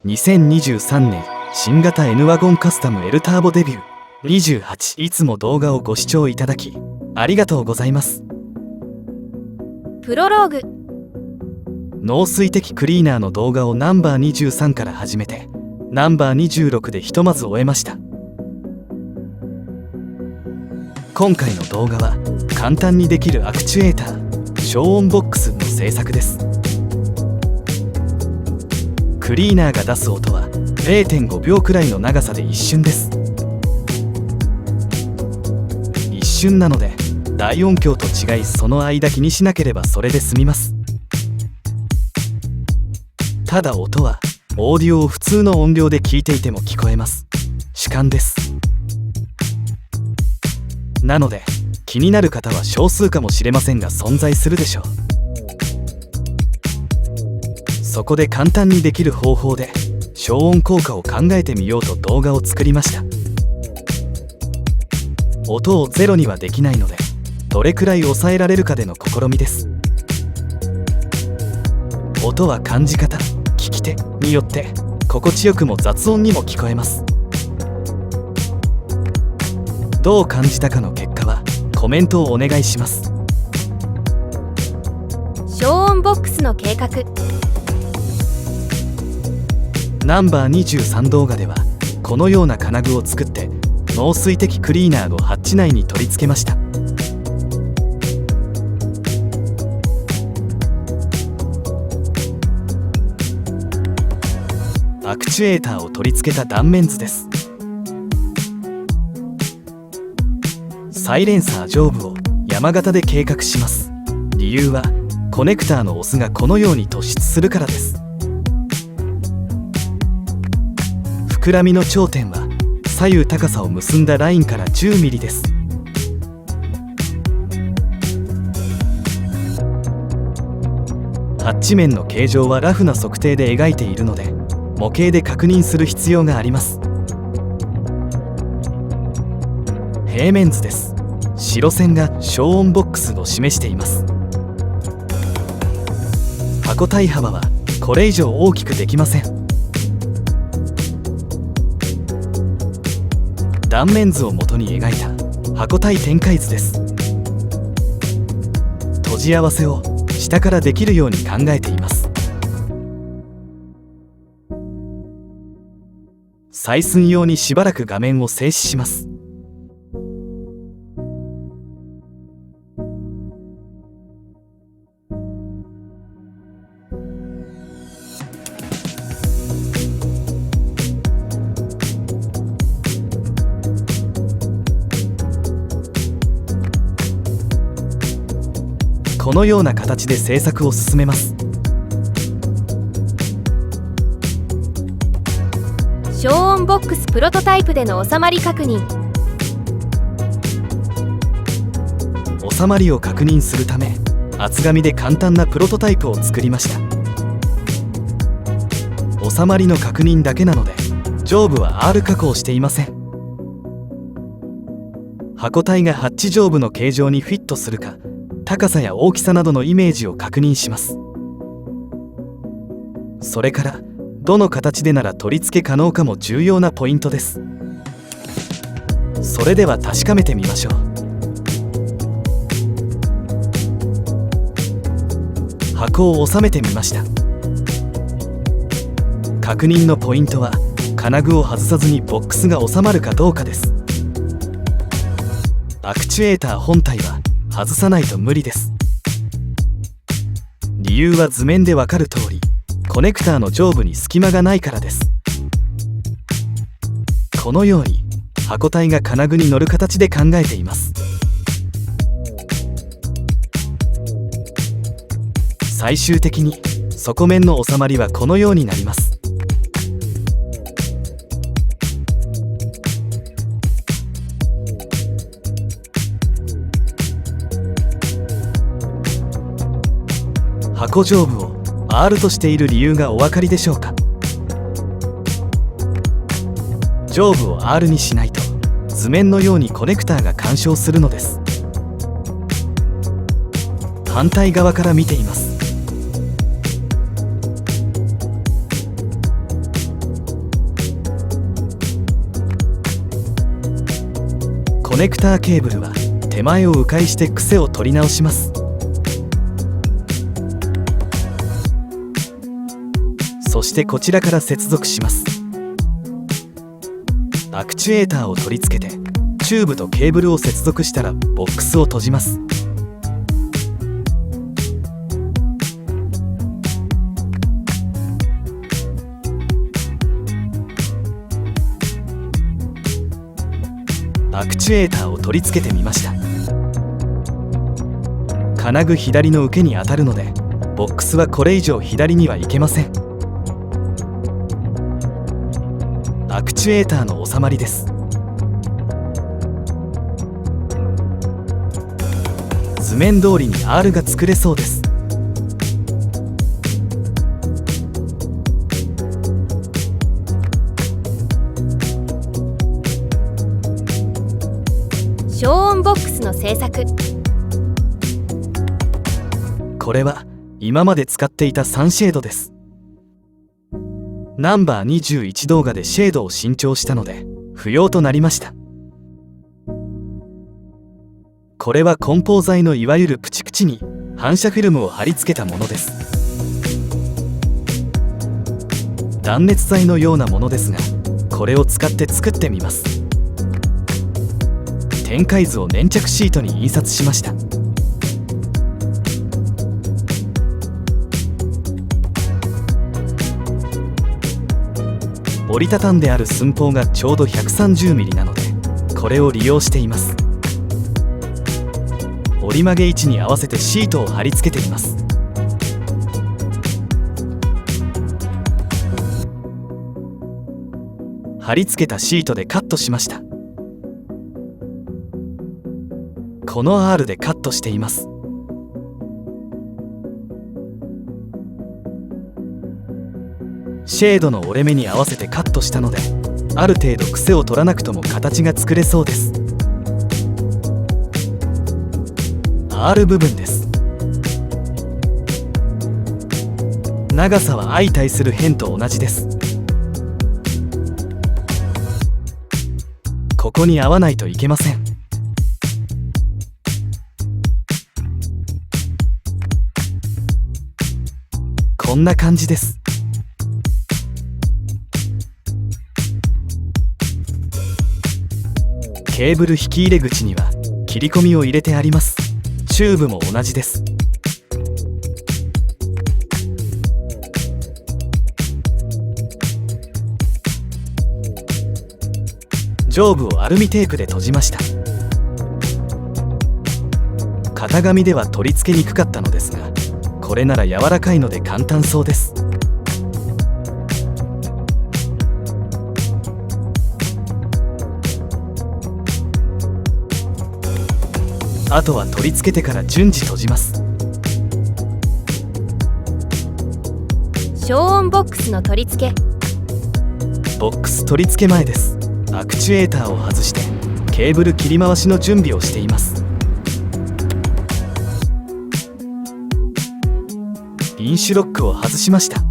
2023年新型 N ワゴンカスタム L ターボデビュー28。いつも動画をご視聴いただきありがとうございます。プロローグ。農水的クリーナーの動画をナンバー23から始めてナンバー26でひとまず終えました。今回の動画は簡単にできるアクチュエーター消音ボックスの製作です。クリーナーが出す音は 0.5 秒くらいの長さで一瞬です。一瞬なので大音響と違いその間気にしなければそれで済みます。ただ音はオーディオを普通の音量で聞いていても聞こえます。主観です。なので気になる方は少数かもしれませんが存在するでしょう。そこで簡単にできる方法で消音効果を考えてみようと動画を作りました。音をゼロにはできないのでどれくらい抑えられるかでの試みです。音は感じ方、聞き手によって心地よくも雑音にも聞こえます。どう感じたかの結果はコメントをお願いします。消音ボックスの計画。ナンバー23動画ではこのような金具を作って農水的クリーナーのハッチ内に取り付けました。アクチュエーターを取り付けた断面図です。サイレンサー上部を山形で計画します。理由はコネクターのオスがこのように突出するからです。膨らみの頂点は左右高さを結んだラインから 10mm です。ハッチ面の形状はラフな測定で描いているので模型で確認する必要があります。平面図です。白線が消音ボックスを示しています。箱体幅はこれ以上大きくできません。断面図を元に描いた箱体展開図です。閉じ合わせを下からできるように考えています。採寸用にしばらく画面を静止します。このような形で制作を進めます。消音ボックスプロトタイプでの収まり確認。収まりを確認するため厚紙で簡単なプロトタイプを作りました。収まりの確認だけなので上部は R 加工していません。箱体がハッチ上部の形状にフィットするか高さや大きさなどのイメージを確認します。それからどの形でなら取り付け可能かも重要なポイントです。それでは確かめてみましょう。箱を収めてみました。確認のポイントは金具を外さずにボックスが収まるかどうかです。アクチュエーター本体は外さないと無理です。理由は図面でわかる通りコネクターの上部に隙間がないからです。このように箱体が金具に乗る形で考えています。最終的に底面の収まりはこのようになります。箱上部を R としている理由がお分かりでしょうか。上部を R にしないと図面のようにコネクターが干渉するのです。反対側から見ています。ネクターケーブルは手前を迂回して癖を取り直します。そしてこちらから接続します。アクチュエーターを取り付けてチューブとケーブルを接続したらボックスを閉じます。アクチュエーターを取り付けてみました。金具左の受けに当たるのでボックスはこれ以上左には行けません。アクチュエーターの収まりです。図面通りに R が作れそうです。消音ボックスの製作。これは今まで使っていたサンシェードです。ナンバー21動画でシェードを新調したので不要となりました。これは梱包材のいわゆるプチプチに反射フィルムを貼り付けたものです。断熱材のようなものですが、これを使って作ってみます。展開図を粘着シートに印刷しました。折りたたんである寸法がちょうど 130mm なのでこれを利用しています。折り曲げ位置に合わせてシートを貼り付けています。貼り付けたシートでカットしました。この R でカットしています。シェードの折れ目に合わせてカットしたのである程度癖を取らなくとも形が作れそうです。 R 部分です。長さは相対する辺と同じです。ここに合わないといけません。こんな感じです。ケーブル引き入れ口には切り込みを入れてあります。チューブも同じです。上部をアルミテープで閉じました。型紙では取り付けにくかったのですが、これなら柔らかいので簡単そうです。あとは取り付けてから順次閉じます。消音ボックスの取り付け。ボックス取り付け前です。アクチュエーターを外してケーブル切り回しの準備をしています。インシュロックを外しました。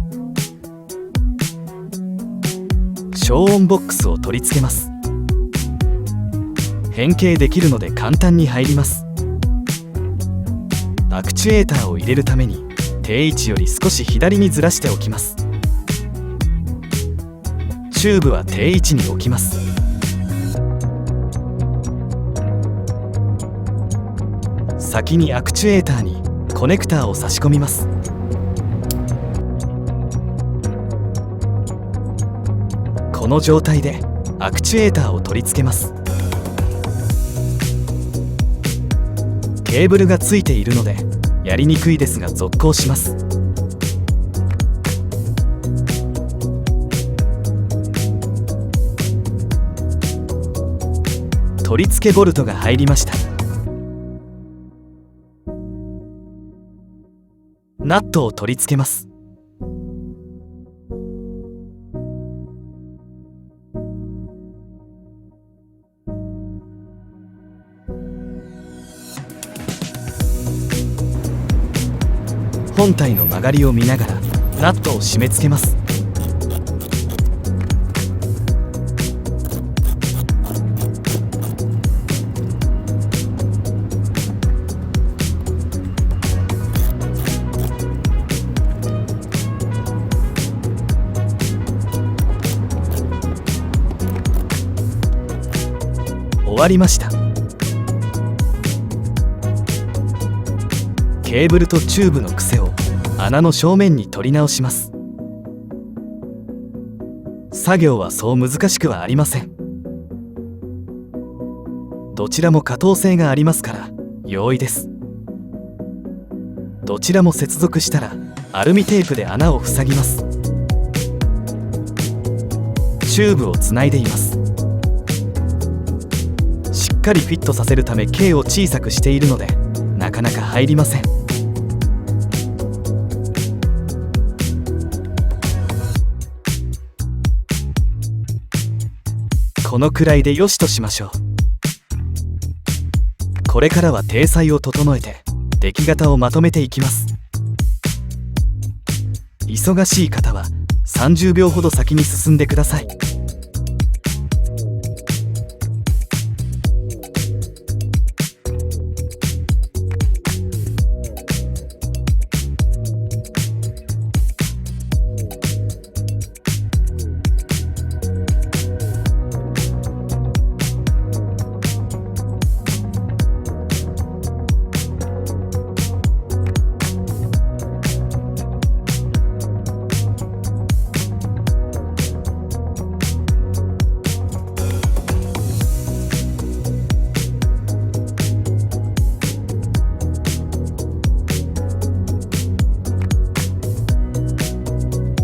消音ボックスを取り付けます。変形できるので簡単に入ります。アクチュエーターを入れるために定位置より少し左にずらしておきます。チューブは定位置に置きます。先にアクチュエーターにコネクターを差し込みます。この状態でアクチュエーターを取り付けます。ケーブルがついているのでやりにくいですが続行します。取り付けボルトが入りました。ナットを取り付けます。本体の曲がりを見ながらナットを締め付けます。わりました。ケーブルとチューブの癖を穴の正面に取り直します。作業はそう難しくはありません。どちらも可動性がありますから容易です。どちらも接続したらアルミテープで穴を塞ぎます。チューブをつないでいます。しっかりフィットさせるため径を小さくしているのでなかなか入りません。このくらいでよしとしましょう。これからは体裁を整えて出来型をまとめていきます。忙しい方は30秒ほど先に進んでください。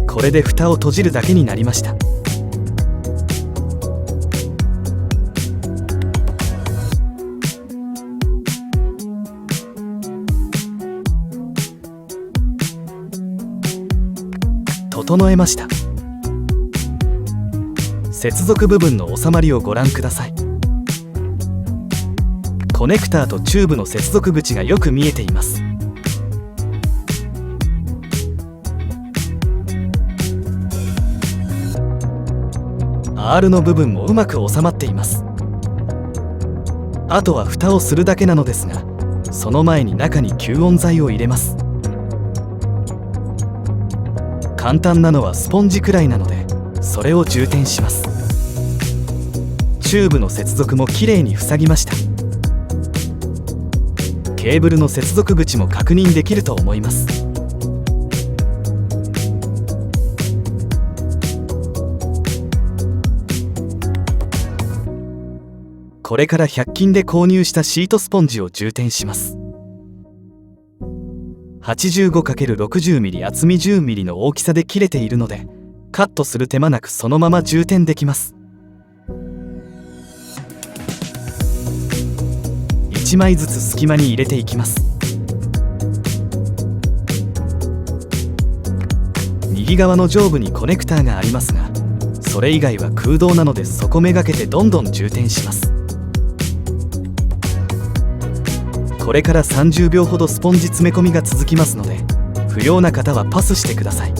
これで蓋を閉じるだけになりました。整えました。接続部分の収まりをご覧ください。コネクターとチューブの接続口がよく見えています。R の部分もうまく収まっています。あとは蓋をするだけなのですが、その前に中に吸音材を入れます。簡単なのはスポンジくらいなのでそれを充填します。チューブの接続もきれいに塞ぎました。ケーブルの接続口も確認できると思います。これから100均で購入したシートスポンジを充填します。85×60mm 厚み 10mm の大きさで切れているのでカットする手間なくそのまま充填できます。1枚ずつ隙間に入れていきます。右側の上部にコネクターがありますが、それ以外は空洞なのでそこめがけてどんどん充填します。これから30秒ほどスポンジ詰め込みが続きますので、不要な方はパスしてください。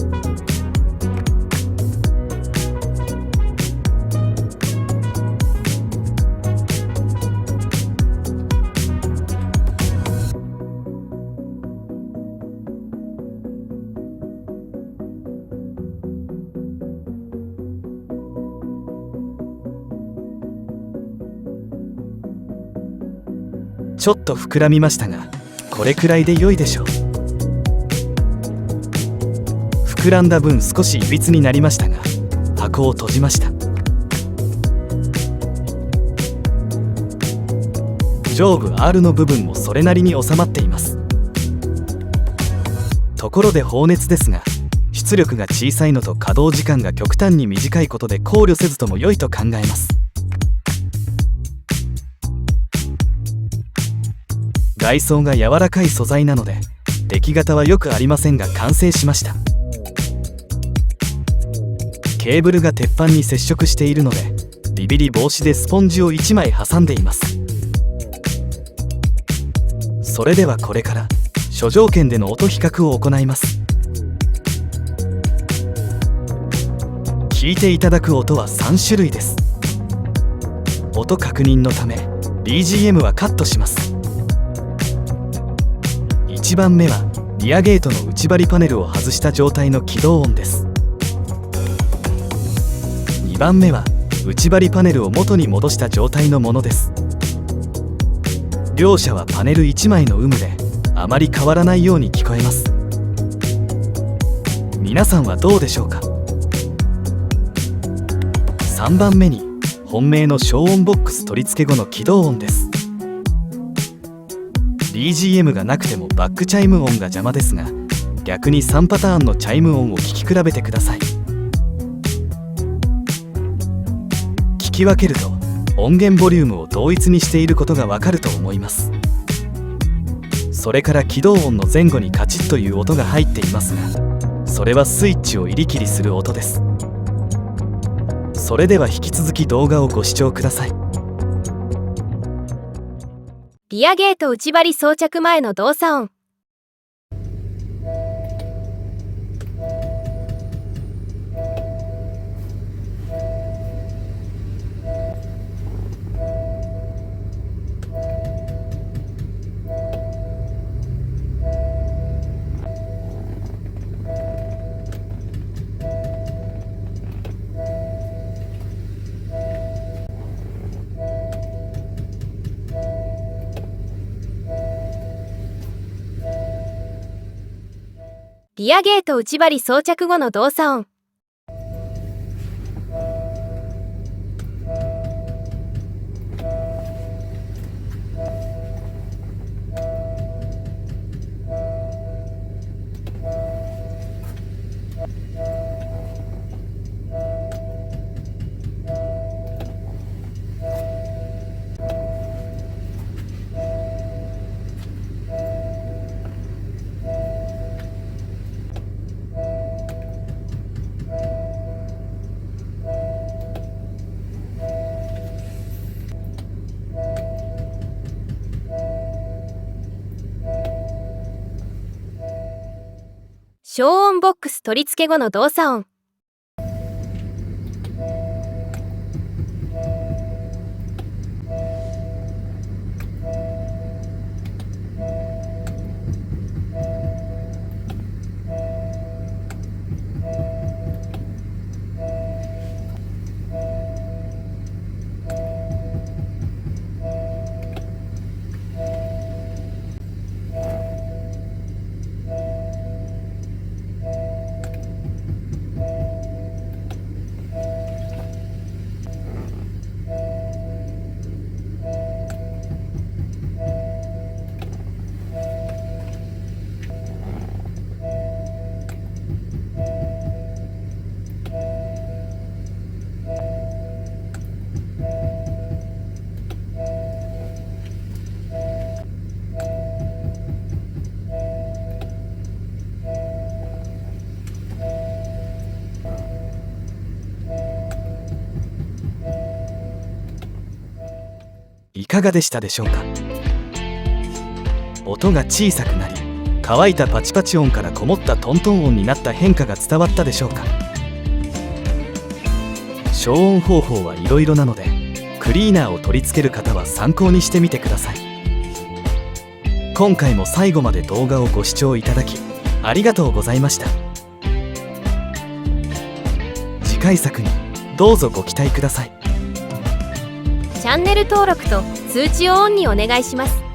ちょっと膨らみましたが、これくらいで良いでしょう。膨らんだ分少しいびつになりましたが、箱を閉じました。上部 R の部分もそれなりに収まっています。ところで放熱ですが、出力が小さいのと稼働時間が極端に短いことで考慮せずとも良いと考えます。外装が柔らかい素材なので出来型はよくありませんが完成しました。ケーブルが鉄板に接触しているのでビビり防止でスポンジを1枚挟んでいます。それではこれから諸条件での音比較を行います。聞いていただく音は3種類です。音確認のため BGM はカットします。1番目はリアゲートの内張りパネルを外した状態の起動音です。2番目は内張りパネルを元に戻した状態のものです。両者はパネル1枚の有無であまり変わらないように聞こえます。皆さんはどうでしょうか。3番目に本命の消音ボックス取り付け後の起動音です。 BGM がなくてもバックチャイム音が邪魔ですが、逆に3パターンのチャイム音を聞き比べてください。聞き分けると音源ボリュームを同一にしていることがわかると思います。それから起動音の前後にカチッという音が入っていますが、それはスイッチを入り切りする音です。それでは引き続き動画をご視聴ください。リアゲート内張り装着前の動作音。リアゲート内張り装着後の動作音。消音ボックス取り付け後の動作音。いかがでしたでしょうか。音が小さくなり、乾いたパチパチ音からこもったトントン音になった変化が伝わったでしょうか。消音方法はいろいろなので、クリーナーを取り付ける方は参考にしてみてください。今回も最後まで動画をご視聴いただきありがとうございました。次回作にどうぞご期待ください。チャンネル登録と通知をオンにお願いします。